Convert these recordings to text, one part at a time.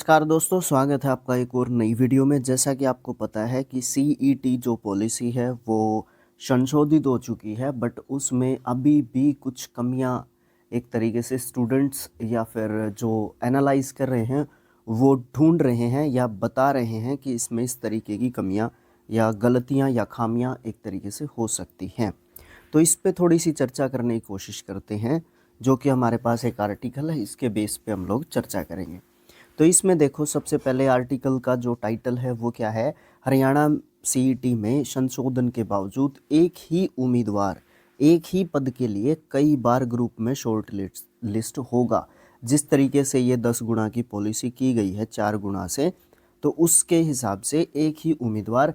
नमस्कार दोस्तों, स्वागत है आपका एक और नई वीडियो में। जैसा कि आपको पता है कि सीईटी जो पॉलिसी है वो संशोधित हो चुकी है, बट उसमें अभी भी कुछ कमियां एक तरीके से स्टूडेंट्स या फिर जो एनालाइज कर रहे हैं वो ढूंढ रहे हैं या बता रहे हैं कि इसमें इस तरीके की कमियां या गलतियां या खामियां एक तरीके से हो सकती हैं। तो इस पे थोड़ी सी चर्चा करने की कोशिश करते हैं, जो कि हमारे पास एक आर्टिकल है, इसके बेस पे हम लोग चर्चा करेंगे। तो इसमें देखो, सबसे पहले आर्टिकल का जो टाइटल है वो क्या है? हरियाणा सीईटी में संशोधन के बावजूद एक ही उम्मीदवार एक ही पद के लिए कई बार ग्रुप में शॉर्ट लिस्ट होगा। जिस तरीके से ये 10 गुना की पॉलिसी की गई है 4 गुना से, तो उसके हिसाब से एक ही उम्मीदवार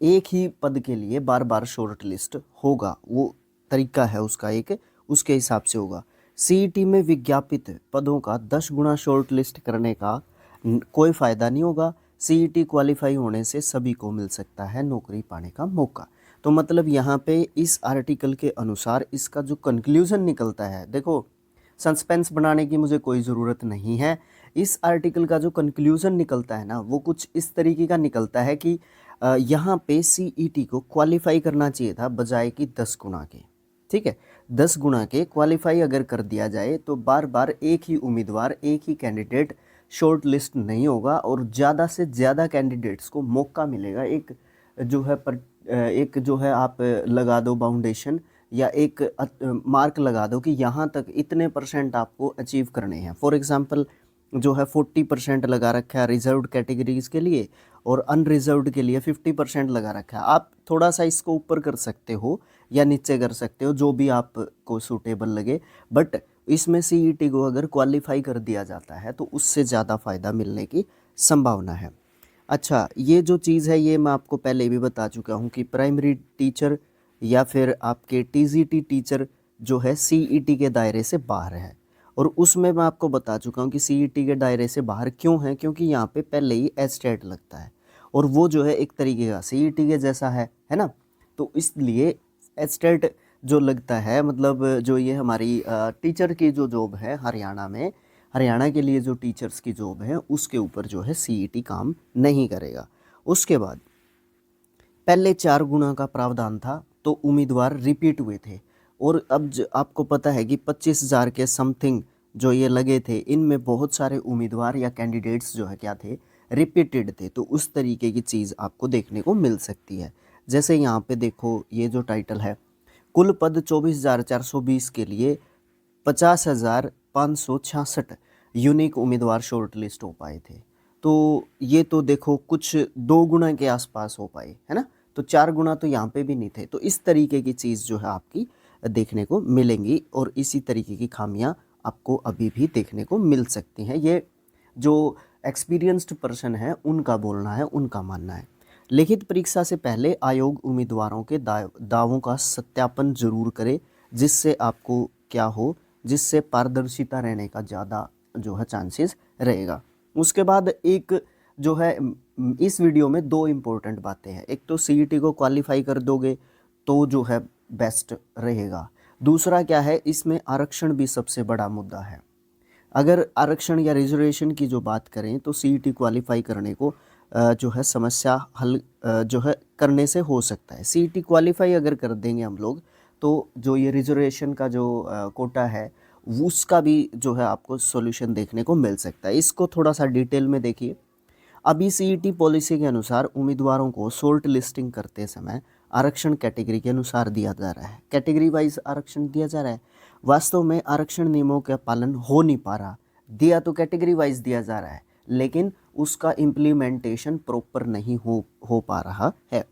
एक ही पद के लिए बार बार शॉर्ट लिस्ट होगा। वो तरीका है उसका एक, उसके हिसाब से होगा। सीईटी में विज्ञापित पदों का 10 गुना शॉर्ट लिस्ट करने का कोई फ़ायदा नहीं होगा। सीईटी क्वालिफाई होने से सभी को मिल सकता है नौकरी पाने का मौका। तो मतलब यहाँ पे इस आर्टिकल के अनुसार इसका जो कंक्लूज़न निकलता है, देखो सस्पेंस बनाने की मुझे कोई ज़रूरत नहीं है। इस आर्टिकल का जो कंक्लूज़न निकलता है ना, वो कुछ इस तरीके का निकलता है कि यहाँ पे सीईटी को क्वालिफाई करना चाहिए था बजाय कि 10 गुना के। ठीक है, 10 गुना के क्वालिफाई अगर कर दिया जाए तो बार बार एक ही उम्मीदवार एक ही कैंडिडेट शॉर्ट लिस्ट नहीं होगा और ज़्यादा से ज़्यादा कैंडिडेट्स को मौका मिलेगा। एक जो है एक जो है आप लगा दो बाउंडेशन या एक मार्क लगा दो कि यहाँ तक इतने % आपको अचीव करने हैं। फॉर एग्जांपल जो है 40% लगा रखा है रिजर्व्ड कैटेगरीज के लिए और अनरिजर्व्ड के लिए 50% लगा रखा है। आप थोड़ा सा इसको ऊपर कर सकते हो या नीचे कर सकते हो, जो भी आपको सूटेबल लगे। बट इसमें सीईटी को अगर क्वालिफाई कर दिया जाता है तो उससे ज़्यादा फ़ायदा मिलने की संभावना है। अच्छा, ये जो चीज़ है ये मैं आपको पहले भी बता चुका हूँ कि प्राइमरी टीचर या फिर आपके टीजीटी टीचर जो है सीईटी के दायरे से बाहर है। और उसमें मैं आपको बता चुका हूँ कि सीईटी के दायरे से बाहर क्यों है, क्योंकि यहाँ पे पहले ही एस्टेट लगता है और वो जो है एक तरीके का सीईटी के जैसा है ना। तो इसलिए एस्टेट जो लगता है, मतलब जो ये हमारी टीचर की जो जॉब है हरियाणा में, हरियाणा के लिए जो टीचर्स की जॉब है उसके ऊपर जो है सीईटी काम नहीं करेगा। उसके बाद पहले 4 गुना का प्रावधान था तो उम्मीदवार रिपीट हुए थे, और अब आपको पता है कि 25,000 के समथिंग जो ये लगे थे, इनमें बहुत सारे उम्मीदवार या कैंडिडेट्स जो है क्या थे, रिपीटेड थे। तो उस तरीके की चीज़ आपको देखने को मिल सकती है। जैसे यहाँ पे देखो, ये जो टाइटल है, कुल पद 24,420 के लिए 50,566 यूनिक उम्मीदवार शॉर्ट लिस्ट हो पाए थे। तो ये तो देखो कुछ 2 गुना के आसपास हो पाए, है ना। तो 4 गुना तो यहाँ पे भी नहीं थे। तो इस तरीके की चीज़ जो है आपकी देखने को मिलेंगी और इसी तरीके की खामियां आपको अभी भी देखने को मिल सकती हैं। ये जो एक्सपीरियंस्ड पर्सन है उनका बोलना है, उनका मानना है। लिखित परीक्षा से पहले आयोग उम्मीदवारों के दावों का सत्यापन जरूर करे, जिससे आपको क्या हो, जिससे पारदर्शिता रहने का ज़्यादा जो है चांसेस रहेगा। उसके बाद एक जो है इस वीडियो में 2 इम्पोर्टेंट बातें हैं। एक तो सीईटी को क्वालिफाई कर दोगे तो जो है बेस्ट रहेगा। दूसरा क्या है, इसमें आरक्षण भी सबसे बड़ा मुद्दा है। अगर आरक्षण या रिजर्वेशन की जो बात करें तो सीईटी क्वालिफाई करने को जो है समस्या हल जो है करने से हो सकता है। सीईटी क्वालिफाई अगर कर देंगे हम लोग तो जो ये रिजर्वेशन का जो कोटा है उसका भी जो है आपको सॉल्यूशन देखने को मिल सकता है। इसको थोड़ा सा डिटेल में देखिए। अभी सीईटी पॉलिसी के अनुसार उम्मीदवारों को शॉर्ट लिस्टिंग करते समय आरक्षण कैटेगरी के अनुसार दिया जा रहा है, कैटेगरी वाइज आरक्षण दिया जा रहा है। वास्तव में आरक्षण नियमों का पालन हो नहीं पा रहा। दिया तो कैटेगरी वाइज दिया जा रहा है, लेकिन उसका इम्प्लीमेंटेशन प्रॉपर नहीं हो पा रहा है।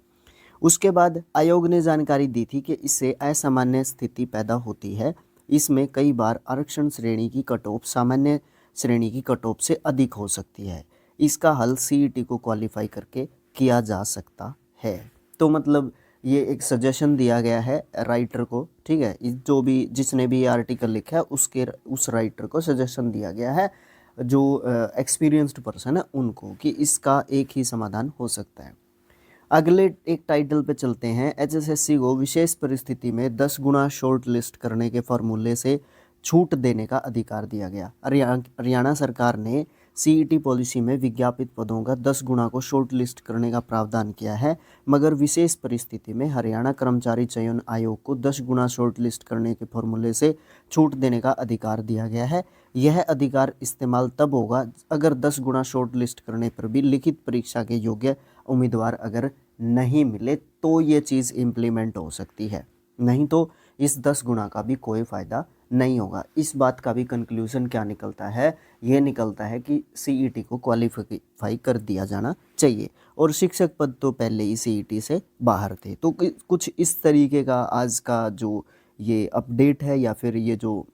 उसके बाद आयोग ने जानकारी दी थी कि इससे असामान्य स्थिति पैदा होती है। इसमें कई बार आरक्षण श्रेणी की कट ऑफ सामान्य श्रेणी की कट ऑफ से अधिक हो सकती है। इसका हल सीईटी को क्वालिफाई करके किया जा सकता है। तो मतलब ये एक सजेशन दिया गया है राइटर को, ठीक है। जो भी जिसने भी ये आर्टिकल लिखा है उस राइटर को सजेशन दिया गया है, जो एक्सपीरियंस्ड पर्सन है उनको, कि इसका एक ही समाधान हो सकता है। अगले एक टाइटल पे चलते हैं। एचएसएससी को विशेष परिस्थिति में 10 गुना शॉर्ट लिस्ट करने के फॉर्मूले से छूट देने का अधिकार दिया गया। हरियाणा सरकार ने सीईटी पॉलिसी में विज्ञापित पदों का 10 गुना को शॉर्ट लिस्ट करने का प्रावधान किया है, मगर विशेष परिस्थिति में हरियाणा कर्मचारी चयन आयोग को 10 गुना शॉर्ट लिस्ट करने के फॉर्मूले से छूट देने का अधिकार दिया गया है। यह अधिकार इस्तेमाल तब होगा अगर 10 गुना शॉर्ट लिस्ट करने पर भी लिखित परीक्षा के योग्य उम्मीदवार अगर नहीं मिले तो ये चीज़ इम्प्लीमेंट हो सकती है, नहीं तो इस 10 गुना का भी कोई फ़ायदा नहीं होगा। इस बात का भी कंक्लूज़न क्या निकलता है, ये निकलता है कि सीईटी को क्वालिफाई कर दिया जाना चाहिए, और शिक्षक पद तो पहले ही सीईटी से बाहर थे। तो कुछ इस तरीके का आज का जो ये अपडेट है, या फिर ये जो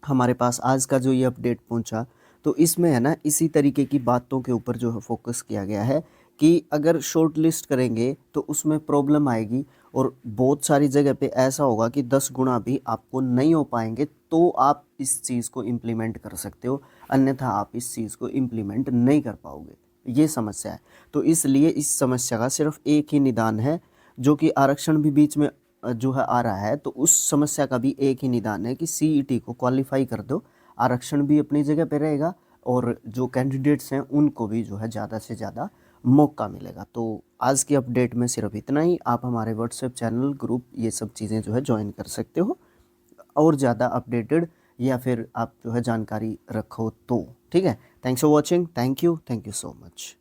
हमारे पास आज का जो ये अपडेट पहुंचा, तो इसमें है ना इसी तरीके की बातों के ऊपर जो है फोकस किया गया है कि अगर शॉर्ट लिस्ट करेंगे तो उसमें प्रॉब्लम आएगी, और बहुत सारी जगह पे ऐसा होगा कि 10 गुना भी आपको नहीं हो पाएंगे, तो आप इस चीज़ को इम्प्लीमेंट कर सकते हो, अन्यथा आप इस चीज़ को इम्प्लीमेंट नहीं कर पाओगे। ये समस्या है। तो इसलिए इस समस्या का सिर्फ एक ही निदान है, जो कि आरक्षण भी बीच में जो है आ रहा है, तो उस समस्या का भी एक ही निदान है कि सीईटी को क्वालिफाई कर दो, आरक्षण भी अपनी जगह पे रहेगा, और जो कैंडिडेट्स हैं उनको भी जो है ज़्यादा से ज़्यादा मौका मिलेगा। तो आज की अपडेट में सिर्फ इतना ही। आप हमारे व्हाट्सएप चैनल, ग्रुप, ये सब चीज़ें जो है ज्वाइन कर सकते हो, और ज़्यादा अपडेटेड या फिर आप जो है जानकारी रखो तो। ठीक है। Thanks for watching. Thank you so much.